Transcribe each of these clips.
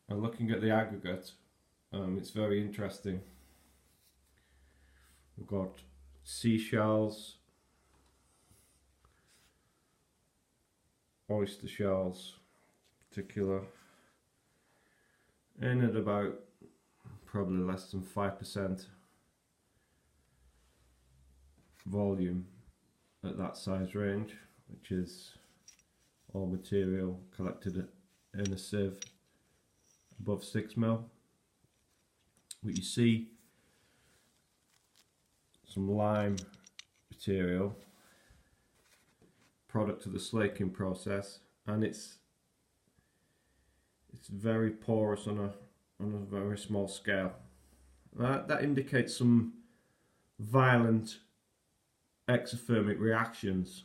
and looking at the aggregate, it's very interesting. We've got seashells, oyster shells, particular, in at about probably less than 5% volume at that size range, which is all material collected in a sieve above 6mm. But you see some lime material, product of the slaking process, and it's very porous on a very small scale. That indicates some violent exothermic reactions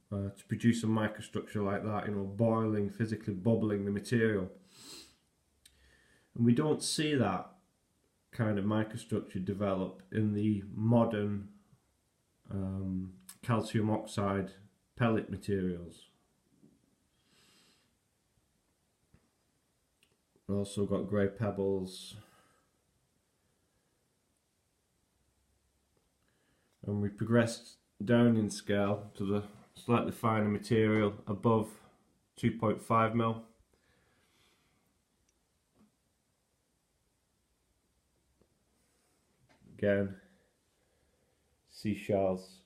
to produce a microstructure like that, boiling, physically bubbling the material. And we don't see that kind of microstructure develop in the modern calcium oxide pellet materials. We've also got grey pebbles, and we progressed down in scale to the slightly finer material above 2.5mm. Again, seashells,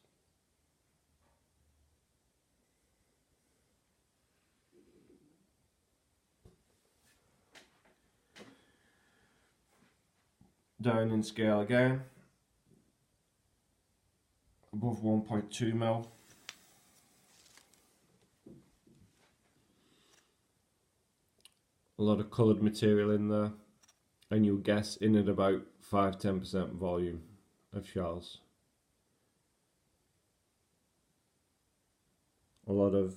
down in scale again, above 1.2mm. A lot of coloured material in there, and you'll guess in at about 5–10% volume of shells. A lot of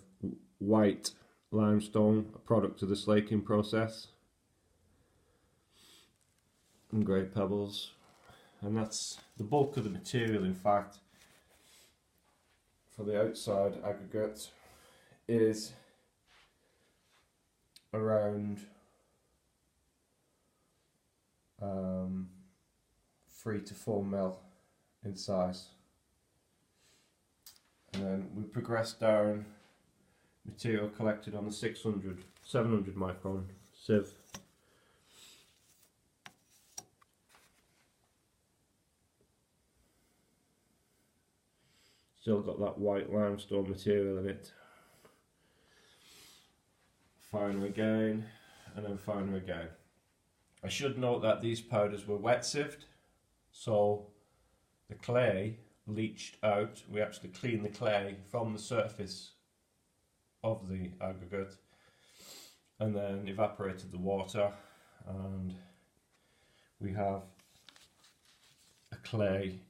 white limestone, a product of the slaking process, and grey pebbles, and that's the bulk of the material. In fact, for the outside aggregate is around 3 to 4mm in size. And then we progress down material collected on the 700 micron sieve. Still got that white limestone material in it. Finer again, and then finer again. I should note that these powders were wet sieved, so the clay leached out. We actually cleaned the clay from the surface of the aggregate and then evaporated the water, and we have a clay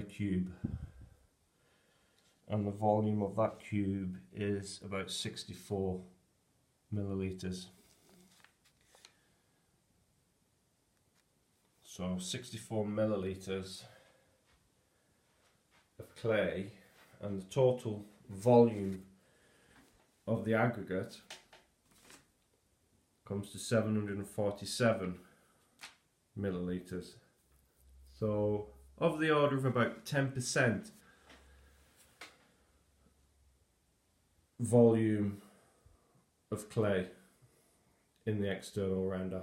cube, and the volume of that cube is about 64 millilitres. So 64 millilitres of clay, and the total volume of the aggregate comes to 747 millilitres. So of the order of about 10% volume of clay in the external render.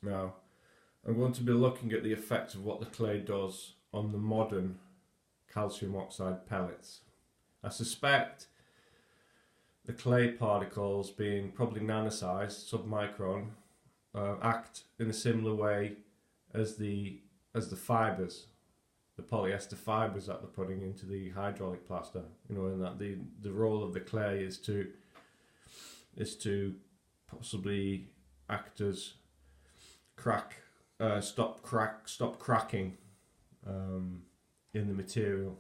Now, I'm going to be looking at the effect of what the clay does on the modern calcium oxide pellets. I suspect the clay particles, being probably nano-sized, submicron, act in a similar way as the fibres, the polyester fibres that they're putting into the hydraulic plaster. In that the role of the clay is to possibly act as stop cracking in the material.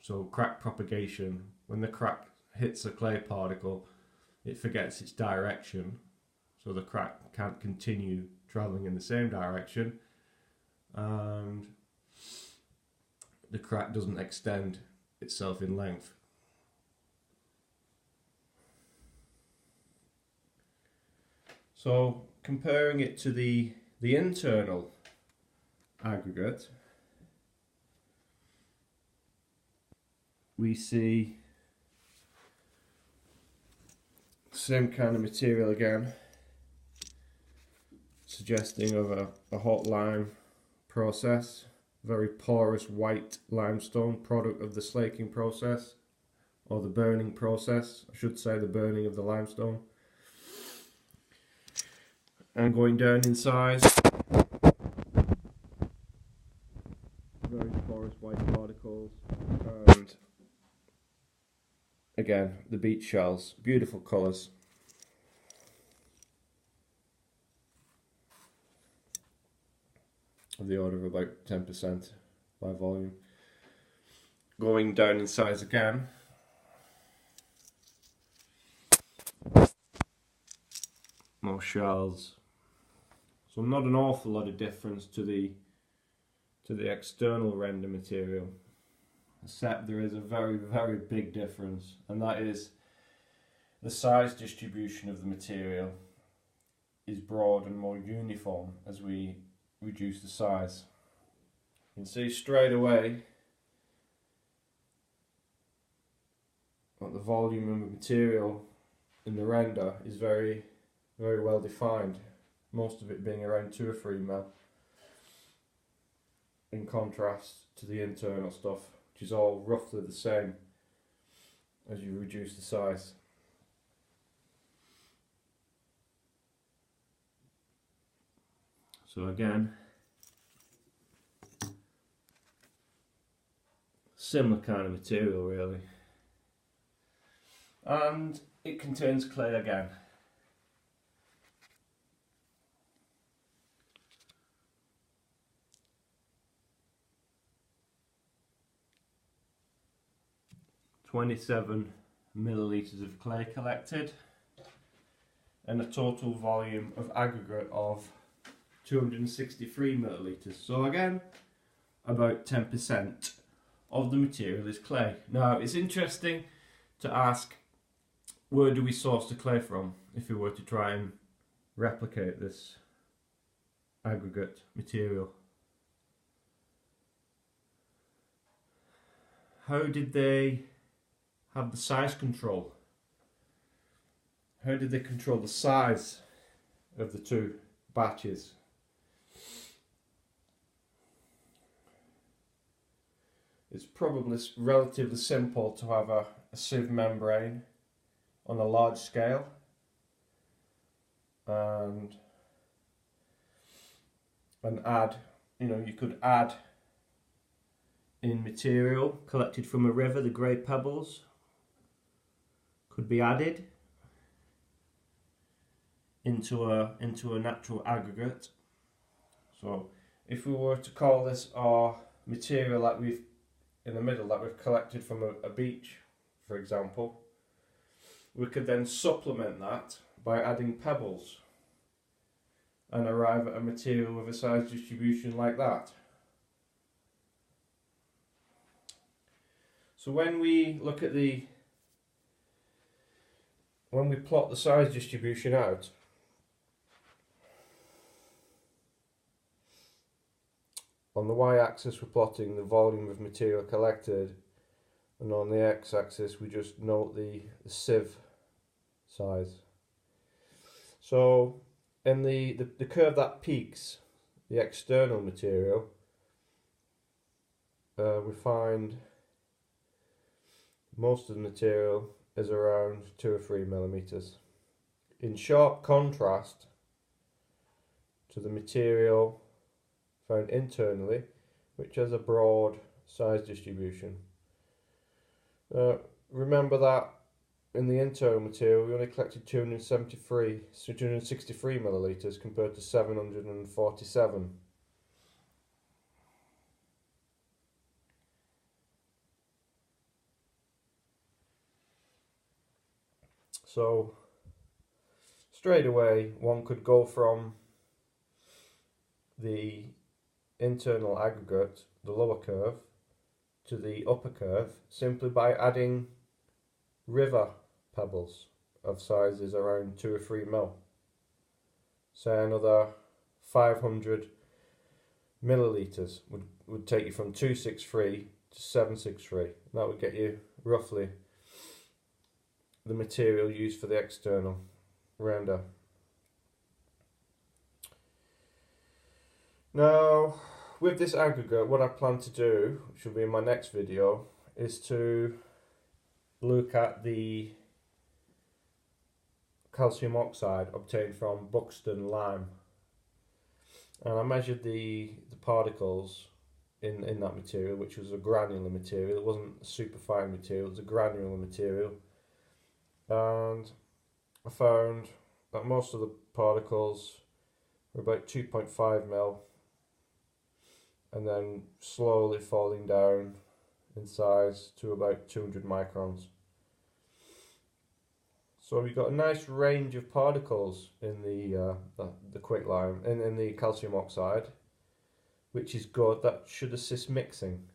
So crack propagation, when the crack hits a clay particle, it forgets its direction, so the crack can't continue travelling in the same direction, and the crack doesn't extend itself in length. So comparing it to the internal aggregate, we see same kind of material again, suggesting of a hot lime process, very porous white limestone, product of the slaking process, or the burning process, I should say, the burning of the limestone. And going down in size, very porous white particles, and again the beach shells, beautiful colours. Of the order of about 10% by volume. Going down in size again, more shells. So not an awful lot of difference to the external render material, except there is a very, very big difference, and that is the size distribution of the material is broad and more uniform as we reduce the size. You can see straight away that the volume of the material in the render is very, very well defined, most of it being around 2 or 3 mil, in contrast to the internal stuff, which is all roughly the same as you reduce the size. So again, similar kind of material really, and it contains clay again. "27 millilitres of clay collected, and a total volume of aggregate of 263 millilitres. So again, about 10% of the material is clay. Now it's interesting to ask, where do we source the clay from if we were to try and replicate this aggregate material? How did they have the size control? How did they control the size of the two batches? It's probably relatively simple to have a sieve membrane on a large scale, and add, you could add in material collected from a river. The grey pebbles could be added into a natural aggregate. So if we were to call this our material that we've in the middle that we've collected from a beach, for example, we could then supplement that by adding pebbles and arrive at a material with a size distribution like that. So when we look at when we plot the size distribution out, on the y-axis we're plotting the volume of material collected, and on the x-axis we just note the sieve size. So in the curve that peaks the external material, we find most of the material is around 2 or 3 millimeters, in sharp contrast to the material found internally, which has a broad size distribution. Remember that in the internal material we only collected 263 millilitres compared to 747. So straight away one could go from the internal aggregate, the lower curve, to the upper curve simply by adding river pebbles of sizes around 2 or 3 mil. say another 500 millilitres would take you from 263 to 763. That would get you roughly the material used for the external render. Now, with this aggregate, what I plan to do, which will be in my next video, is to look at the calcium oxide obtained from Buxton lime. And I measured the particles in that material, which was a granular material. It wasn't a super fine material, it was a granular material. And I found that most of the particles were about 2.5 mil, and then slowly falling down in size to about 200 microns. So we've got a nice range of particles in the quicklime, in the calcium oxide, which is good. That should assist mixing.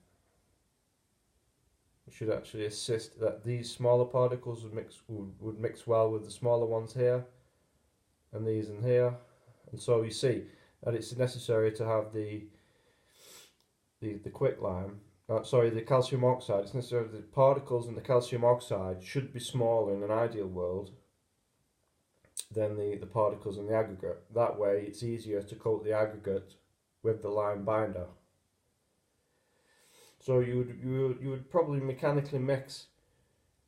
It should actually assist that these smaller particles would mix well with the smaller ones here, and these in here, and so you see that it's necessary to have the quicklime. The calcium oxide. It's necessary that the particles in the calcium oxide should be smaller in an ideal world than the particles in the aggregate. That way it's easier to coat the aggregate with the lime binder. So you would probably mechanically mix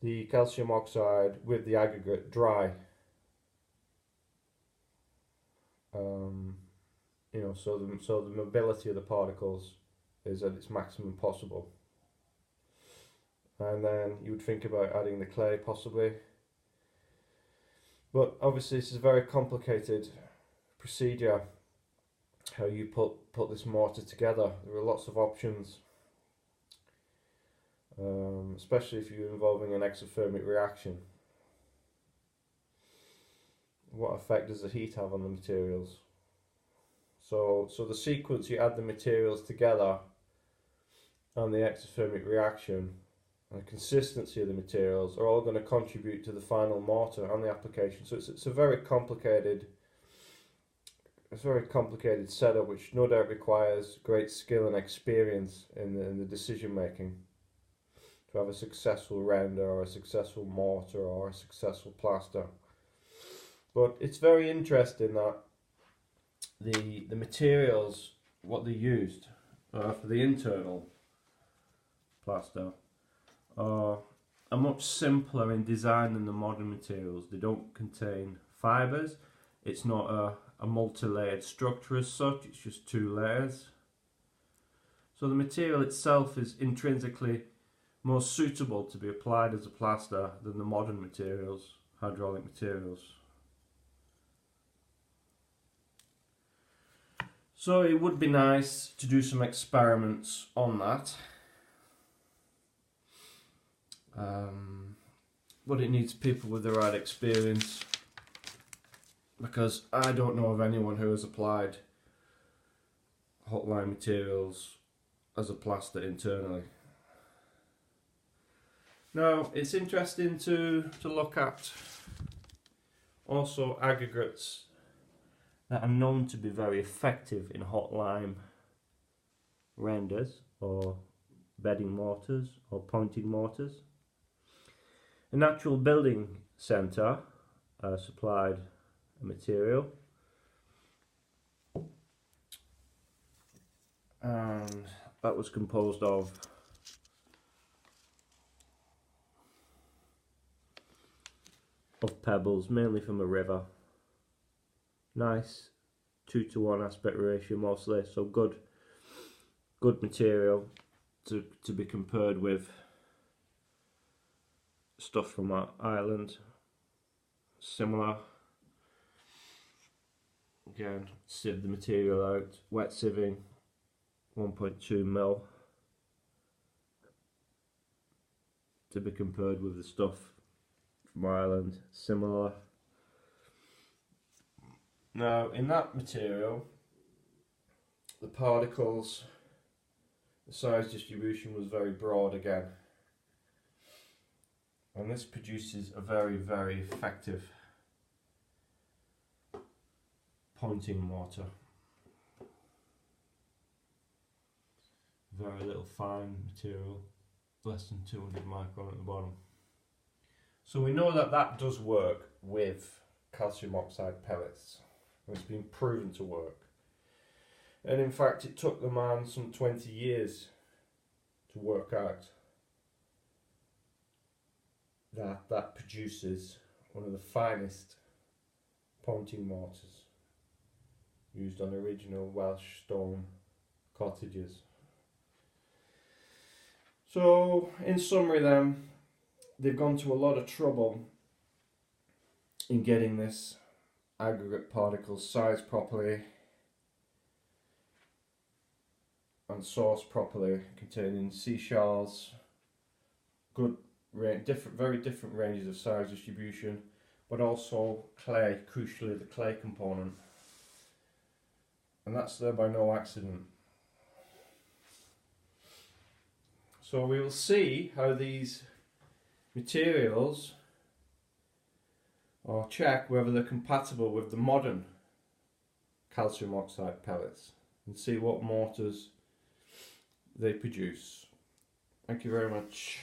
the calcium oxide with the aggregate dry. So the mobility of the particles is at its maximum possible. And then you would think about adding the clay possibly. But obviously this is a very complicated procedure, how you put this mortar together. There are lots of options, especially if you're involving an exothermic reaction. What effect does the heat have on the materials? So the sequence you add the materials together and the exothermic reaction and the consistency of the materials are all going to contribute to the final mortar and the application. So it's a very complicated setup, which no doubt requires great skill and experience in the decision making to have a successful render or a successful mortar or a successful plaster. But it's very interesting that the materials, what they used for the internal plaster, are much simpler in design than the modern materials. They don't contain fibres. It's not a multi-layered structure as such, it's just 2 layers. So the material itself is intrinsically more suitable to be applied as a plaster than the modern materials, hydraulic materials. So it would be nice to do some experiments on that. But it needs people with the right experience, because I don't know of anyone who has applied hot lime materials as a plaster internally. Now it's interesting to look at also aggregates that are known to be very effective in hot lime renders or bedding mortars or pointing mortars. A natural building centre supplied a material, and that was composed of pebbles, mainly from a river. Nice 2:1 aspect ratio mostly, so good material to be compared with stuff from our island. Similar. Again, sieve the material out, wet sieving 1.2 mil to be compared with the stuff from Ireland. Similar. Now in that material, the particles, the size distribution was very broad again, and this produces a very, very effective pointing mortar. Very little fine material, less than 200 micron at the bottom. So we know that that does work with calcium oxide pellets. It's been proven to work. And in fact it took the man some 20 years to work out that that produces one of the finest pointing mortars used on original Welsh stone cottages. So in summary then, they've gone to a lot of trouble in getting this aggregate particle sized properly and sourced properly, containing seashells, good very different ranges of size distribution, but also clay, crucially the clay component, and that's there by no accident. So we will see how these materials, or check whether they're compatible with the modern calcium oxide pellets, and see what mortars they produce. Thank you very much.